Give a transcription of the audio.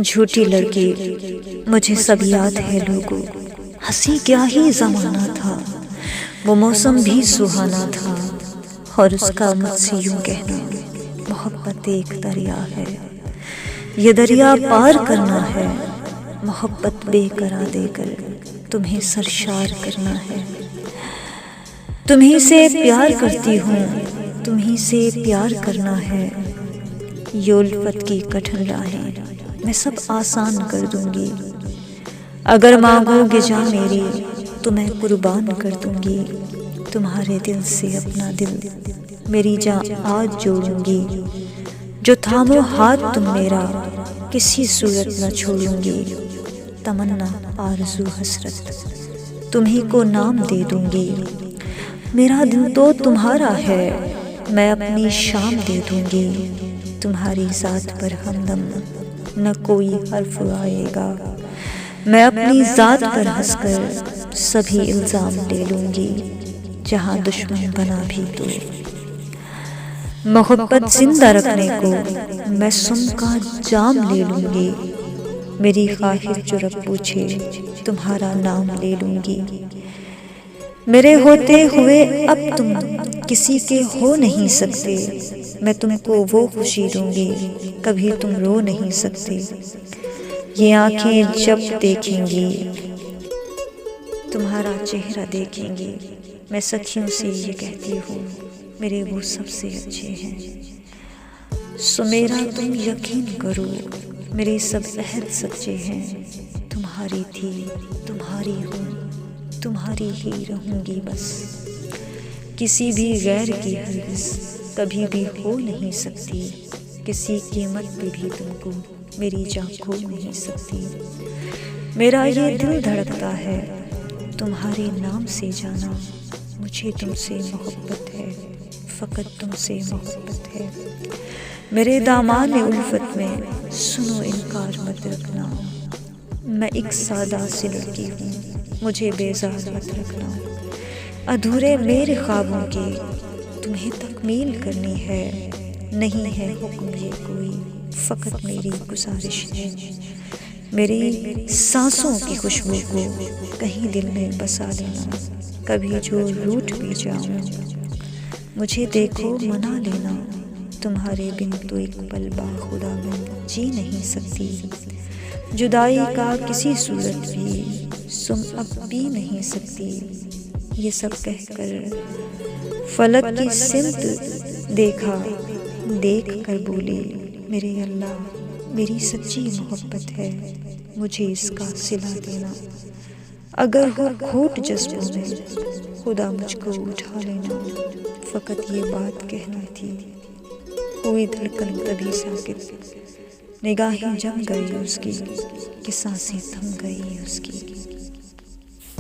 جھوٹی لڑکی مجھے سب یاد ہے لوگوں، ہنسی کیا ہی زمانہ تھا، وہ موسم بھی سہانا تھا، اور اس کا مجھ سے یوں کہنا محبت ایک دریا ہے، یہ دریا پار کرنا ہے، محبت بے قرار دے کر تمہیں سرشار کرنا ہے، تمہیں سے پیار کرتی ہوں، تمہیں سے پیار کرنا ہے، یہ الفت کی کٹھن راہیں میں سب آسان کر دوں گی، اگر مانگو گے جاں میری تو میں قربان کر دوں گی، تمہارے دل سے اپنا دل میری جاں آج جوڑوں گی، جو تھامو ہاتھ تم میرا کسی صورت نہ چھوڑوں گی، تمنا آرزو حسرت تمہیں کو نام دے دوں گی، میرا دل تو تمہارا ہے میں اپنی شام دے دوں گی، تمہاری ذات پر ہمدم نہ کوئی حرف آئے گا، میں اپنی ذات پر ہنس کر سبھی الزام لے لوں گی، جہاں دشمن بنا بھی تو محبت زندہ رکھنے کو میں سم کا جام لے لوں گی، میری خواہش جو رب پوچھے تمہارا نام لے لوں گی، میرے ہوتے ہوئے اب تم کسی کے ہو نہیں سکتے، میں تم کو وہ خوشی دوں گی کبھی تم رو نہیں سکتے، یہ آنکھیں جب دیکھیں گی تمہارا چہرہ دیکھیں گی، میں سکھیوں سے یہ کہتی ہوں میرے وہ سب سے اچھے ہیں، سو میرا تم یقین کرو میرے سب عہد سچے ہیں، تمہاری تھی تمہاری ہوں تمہاری ہی رہوں گی بس، کسی بھی غیر کی ہرگز کبھی بھی ہو نہیں سکتی، کسی قیمت پہ بھی تم کو میری جاں کھو نہیں سکتی، میرا یہ دل دھڑکتا ہے تمہارے نام سے جانا، مجھے تم سے محبت ہے فقط تم سے محبت ہے، میرے دامان الفت میں سنو انکار مت رکھنا، میں ایک سادہ سی لڑکی ہوں مجھے بیزار مت رکھنا، ادھورے میرے خوابوں کی تمہیں تکمیل کرنی ہے، نہیں ہے حکم یہ کوئی فقط میری گزارش ہے، میری سانسوں کی خوشبو کو کہیں دل میں بسا لینا، کبھی جو روٹھ بھی جاؤں مجھے دیکھو منا لینا، تمہارے بن تو ایک پل باخدا میں جی نہیں سکتی، جدائی کا کسی صورت بھی سم اب پی نہیں سکتی، یہ سب کہہ کر فلک کی سمت دیکھا دیکھ کر بولی میرے اللہ میری سچی محبت ہے مجھے اس کا صلہ دینا، اگر ہو کھوٹ جذبوں میں خدا مجھ کو اٹھا لینا، فقط یہ بات کہنا تھی، ہوئی دھڑکن تبھی ساکت، نگاہیں جم گئی اس کی کہ سانسیں تھم گئی اس کی۔